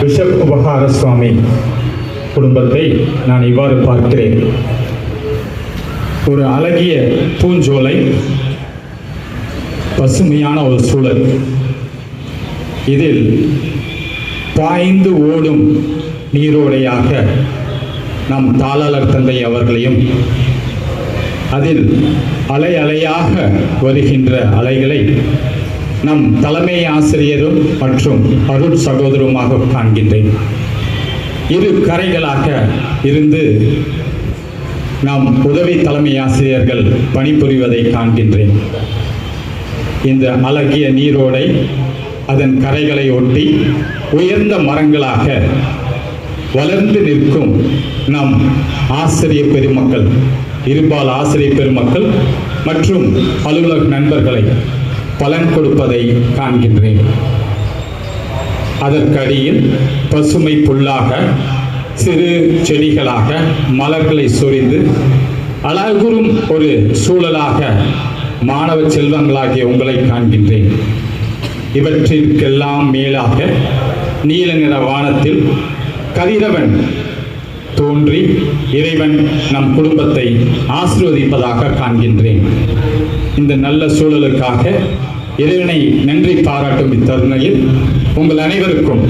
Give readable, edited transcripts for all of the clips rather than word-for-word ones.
Bishop உபகார சுவாமி குடும்பத்தை நான் இவ்வாறு பார்க்கிறேன். ஒரு அழகிய பூஞ்சோலை, பசுமையான ஒரு சூழல், இதில் பாய்ந்து ஓடும் நீரோடையாக நம் தாளாளர் தந்தை அவர்களையும், அதில் அலை அலையாக வருகின்ற அலைகளை நம் தலைமை ஆசிரியரும் மற்றும் அருள் சகோதரமாக காண்கின்றேன். இரு கரைகளாக இருந்து நாம் உதவி தலைமை ஆசிரியர்கள் பணிபுரிவதை காண்கின்றேன். இந்த அழகிய நீரோடை அதன் கரைகளை ஒட்டி உயர்ந்த மரங்களாக வளர்ந்து நிற்கும் நம் ஆசிரியர் பெருமக்கள், இருபால் ஆசிரியர் பெருமக்கள் மற்றும் அலுவலக நண்பர்களை பலன் கொடுப்பதை காண்கின்றேன். அதற்கடியில் பசுமை புல்லாக சிறு செடிகளாக மலர்களை சொரிந்து அழகுறும் ஒரு சூழலாக மாணவ செல்வங்களாகிய உங்களை காண்கின்றேன். இவற்றிற்கெல்லாம் மேலாக நீல நிற வானத்தில் கதிரவன் தோன்றி இறைவன் நம் குடும்பத்தை ஆசீர்வதிப்பதாக காண்கின்றேன். இந்த நல்ல சூழலுக்காக இறைவனை நன்றி பாராட்டும் இத்தருணையில் உங்கள் அனைவருக்கும்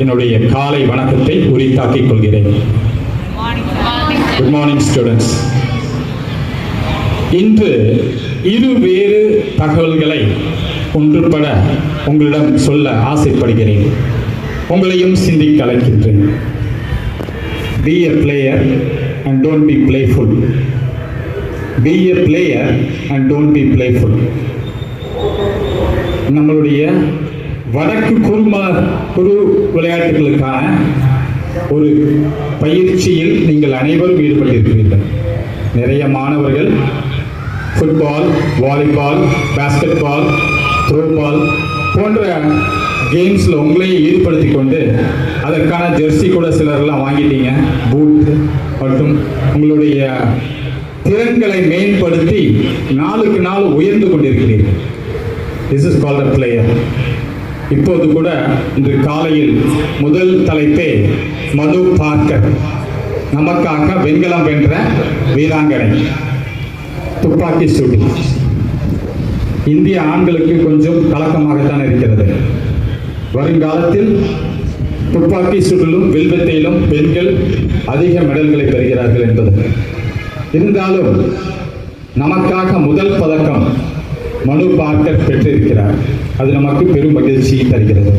என்னுடைய காலை வணக்கத்தை உரித்தாக்கிக் கொள்கிறேன். Good morning students. இன்று இருவேறு தகவல்களை ஒன்றுபட உங்களிடம் சொல்ல ஆசைப்படுகிறேன். உங்களையும் சிந்திக்க அழைக்கின்றேன். Be a player and don't be playful. Be a player and don't be playful. நம்மளுடைய வடக்கு குறு விளையாட்டுகளுக்கான ஒரு பயிற்சியில் நீங்கள் அனைவரும் ஈடுபட்டிருக்கிறீர்கள். நிறைய மாணவர்கள் ஃபுட்பால், வாலிபால், பாஸ்கெட்பால், த்ரோபால் போன்ற கேம்ஸில் உங்களையும் ஈடுபடுத்தி கொண்டு அதற்கான ஜெர்சி கூட சிலர்லாம் வாங்கிட்டீங்க. பூட் மற்றும் உங்களுடைய திறன்களை மேம்படுத்தி நாளுக்கு நாள் உயர்ந்து கொண்டிருக்கிறீர்கள். This is called a player. இப்போது கூட இன்று காலையில் முதல் தலைப்பே மது பார்க்கர், நமக்காக வெண்கலம் வென்ற வீராங்கனை, துப்பாக்கி சூடு. இந்திய ஆண்களுக்கு கொஞ்சம் கலக்கமாகத்தான் இருக்கிறது. வருங்காலத்தில் துப்பாக்கி சுற்றிலும் வில்வித்தையிலும் பெண்கள் அதிக மெடல்களை பெறுகிறார்கள் என்பது. இருந்தாலும் நமக்காக முதல் பதக்கம் மனு பார்க்கர் பெற்றிருக்கிறார். அது நமக்கு பெரும் மகிழ்ச்சியை தருகிறது.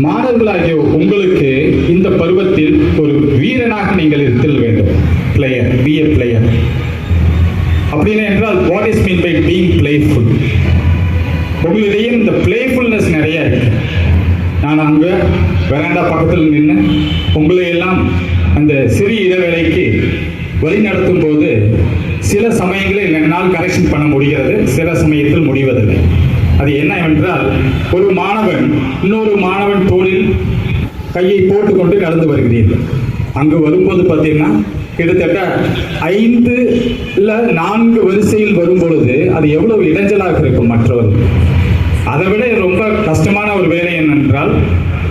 மாணவர்களாகிய உங்களுக்கு இந்த பருவத்தில் ஒரு வீரனாக நீங்கள் இருத்தல் வேண்டும். Player, be a player. அப்படின்னு என்றால் what is mean by being playful? உங்களிடையே இந்த பிளேஃபுல்னஸ் நிறைய இருக்கு. நான் அங்கே வெராண்டா பக்கத்தில் நின்று உங்களை எல்லாம் அந்த சிறிய இடைவேளைக்கு வழி நடத்தும் போது சில சமயங்களில் என்னால் கரெக்ஷன் பண்ண முடிகிறது, சில சமயத்தில் முடிவதில்லை. அது என்ன என்றால், ஒரு மாணவன் இன்னொரு மாணவன் தோளில் கையை போட்டுக்கொண்டு நடந்து வருகிறீர்கள். அங்கு வரும்போது பார்த்தீங்கன்னா கிட்டத்தட்ட 5 இல்ல 4 வரிசையில் வரும் பொழுது அது எவ்வளவு இடைஞ்சலாக இருக்கும் மற்றவர்கள். அதை விட ரொம்ப கஷ்டமான ஒரு வேலை என்னென்றால்,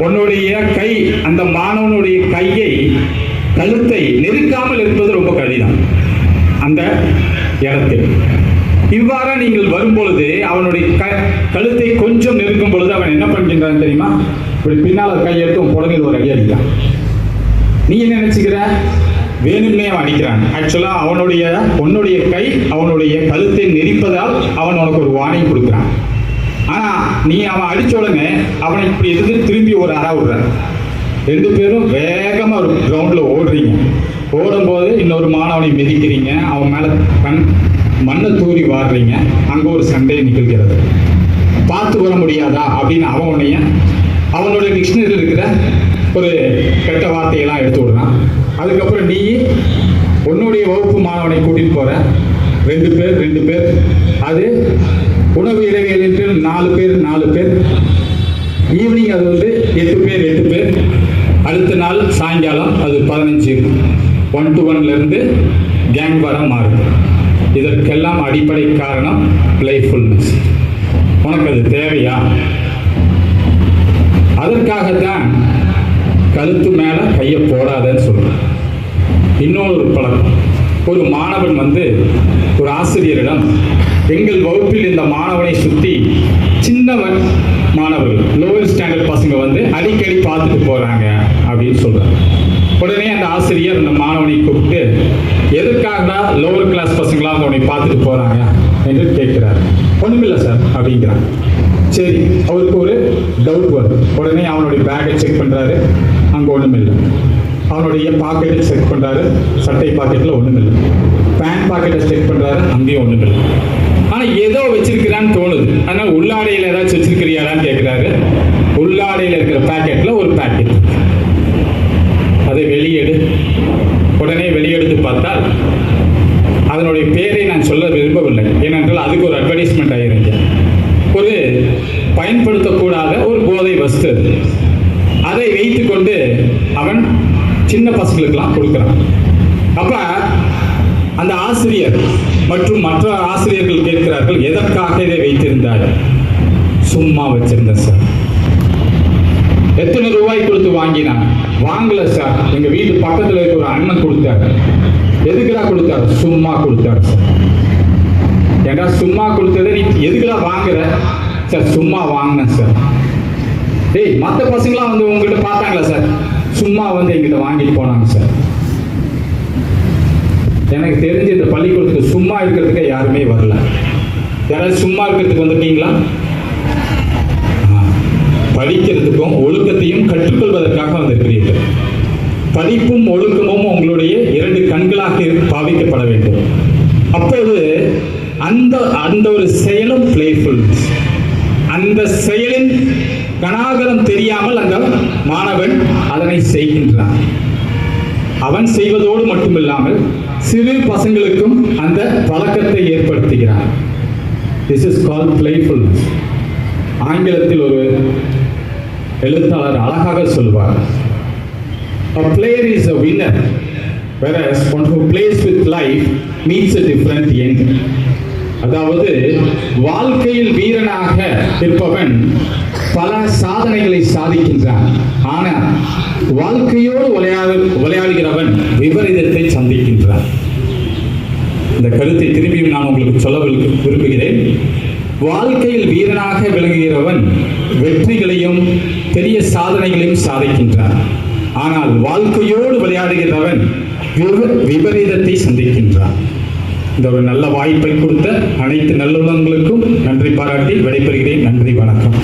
உன்னுடைய கை அந்த மாணவனுடைய கையை, கழுத்தை நெருக்காமல் இருப்பது ரொம்ப கடினம் அந்த இடத்தில். இவ்வாறு நீங்கள் வரும்பொழுது அவனுடைய கழுத்தை கொஞ்சம் நெருக்கும் பொழுது அவன் என்ன பண்ணுகின்றான் தெரியுமா? இப்படி பின்னால் கையெழுத்தும் புடங்கில் ஒரு அடி அடிக்கிறான். நீ என்ன நினைச்சுக்கிற? வேணும்னே அவன் அடிக்கிறான். ஆக்சுவலா உன்னுடைய கை அவனுடைய கழுத்தை நெரிப்பதால் அவன் உனக்கு ஒரு வார்னிங் கொடுக்குறான். ஆனா நீ அவன் அடிச்ச உடனே அவனை இப்படி இருந்து திரும்பி ஒரு அற விடுற. 2 பேரும் வேகமா ஒரு கிரவுண்ட்ல ஓடுறீங்க. ஓடும்போது இன்னொரு மாணவனை மிதிக்கிறீங்க, அவன் மேல மண்ணை தூரி வாடுறீங்க. அங்க ஒரு சண்டை நிகழ்கிறது. பார்த்து வர முடியாதா அப்படின்னு அவனுடைய டிக்ஷனரியில் இருக்கிற ஒரு கெட்ட வார்த்தையெல்லாம் எடுத்து விடுறான். அதுக்கப்புறம் நீ உன்னுடைய வகுப்பு மாணவனை கூட்டிட்டு போற. 2 பேர் அது உணவு இடைவேளையில் 4 பேர். ஈவினிங் அது 8 பேர். அடுத்த நாள் சாயங்காலம் அது 15. 1 to 1 இருந்து கேங் வர மாறுது. இதற்கெல்லாம் அடிப்படை காரணம் பிளேஃபுல்னஸ். உனக்கு அது தேவையா? அதற்காகத்தான் கழுத்து மேல கையை போடாதன்னு சொல்றேன். இன்னொரு பழக்கம், ஒரு மாணவன் வந்து ஒரு ஆசிரியரிடம், எங்கள் வகுப்பில் இந்த மாணவனை சுற்றி சின்னவன் மாணவர்கள் லோவர் ஸ்டாண்டர்ட் பசங்க வந்து அடிக்கடி பார்த்துட்டு போறாங்க அப்படின்னு சொல்றாங்க. உடனே அந்த ஆசிரியர் அந்த மாணவனை கூப்பிட்டு, எதற்காக லோவர் கிளாஸ் பசங்களா அவனை பார்த்துட்டு போறாங்க என்று கேட்கிறார். ஒண்ணுமில்லை சார் அப்படிங்கிறான். சரி, அவருக்கு ஒரு டவுட் வருது. உடனே அவனுடைய பேக்கை செக் பண்றாரு, அங்க ஒண்ணுமில்லை. அவனுடைய பாக்கெட்டை செக் பண்றாரு, சட்டை பாக்கெட்ல ஒண்ணுமில்லை. பேண்ட் பாக்கெட்டை செக் பண்றாரு, அங்கேயும் ஒண்ணுமில்லை. ஆனா ஏதோ வச்சிருக்கிறான்னு தோணுது. அதனால உள்ளாடையில ஏதாச்சும் வச்சிருக்கிறியாடான்னு கேட்கிறாரு. உள்ளாடையில இருக்கிற பாக்கெட்ல ஒரு பாக்கெட், அதை வெளியெடு. உடனே வெளியெடுத்து பார்த்தால் அதனுடைய பேரை நான் சொல்ல விரும்பவில்லை, ஏனென்றால் அதுக்கு ஒரு அட்வர்டைஸ்மெண்ட் ஆயிருங்க. ஒரு பயன்படுத்தக்கூடாத ஒரு போதை வஸ்து. அதை வைத்துக் கொண்டு அவன் சின்ன பசங்களுக்கெல்லாம் கொடுக்கிறான். அப்ப அந்த ஆசிரியர் மற்றும் மற்ற ஆசிரியர்கள் கேட்கிறார்கள், எதற்காக இதை வைத்திருந்தார்? சும்மா வச்சிருந்தேன் சார். எத்தனை ரூபாய் கொடுத்து வாங்கினான்? வாங்கல சார், எங்க வீட்டு பக்கத்துல இருக்க ஒரு அண்ணன் கொடுத்தாரு. எதுக்குடா கொடுத்தாரு? சும்மா கொடுத்தாரு சார். ஏன்னா சும்மா கொடுத்ததை நீ எதுக்குடா வாங்குற? சார் சும்மா வாங்கினேன் சார். டேய், மற்ற பசங்களாம் வந்து உங்ககிட்ட பார்த்தாங்களா சார்? சும்மா வந்து எங்கிட்ட வாங்கிட்டு போனாங்க சார். எனக்கு தெரிஞ்சு இந்த பள்ளிக்கூடத்துக்கு சும்மா இருக்கிறதுக்கு யாருமே வரல. யாராவது சும்மா இருக்கிறதுக்கு வந்துட்டீங்களா? படிக்கிறதுக்கும் ஒழுக்கத்தையும் கற்றுக்கொள்வதற்காக வந்திருக்கிறீர்கள். படிப்பும் ஒழுக்கமும் உங்களுடைய இரண்டு கண்களாக பாவிக்கப்பட வேண்டும். அப்போது அந்த ஒரு செயலும் பிளேஃபுல், அந்த செயலின் கனாகரம் தெரியாமல் அந்த மாணவன் அதனை செய்கின்றான். அவன் செய்வதோடு மட்டுமில்லாமல் சிறு பசங்களுக்கும் அந்த பழக்கத்தை ஏற்படுத்துகிறான். This is called playfulness. ஆங்கிலத்தில் ஒரு எழுத்தாளர் அழகாக சொல்வார், a player is a winner, whereas one who plays with life meets a different end. அதாவது வாழ்க்கையில் வீரனாக இருப்பவன் பல சாதனைகளை சாதிக்கின்றான். ஆனால் வாழ்க்கையோடு விளையாடுகிறவன் விபரீதத்தை சந்திக்கின்றான். இந்த கருத்தை திரும்பியும் நான் உங்களுக்கு சொல்ல விரும்புகிறேன். வாழ்க்கையில் வீரனாக விளங்குகிறவன் வெற்றிகளையும் பெரிய சாதனைகளையும் சாதிக்கின்றான். ஆனால் வாழ்க்கையோடு விளையாடுகிறவன் விபரீதத்தை சந்திக்கின்றான். இந்த ஒரு நல்ல வாய்ப்பை கொடுத்த அனைத்து நல்லுள்ளங்களுக்கும் நன்றி பாராட்டி விடைபெறுகிறேன். நன்றி, வணக்கம்.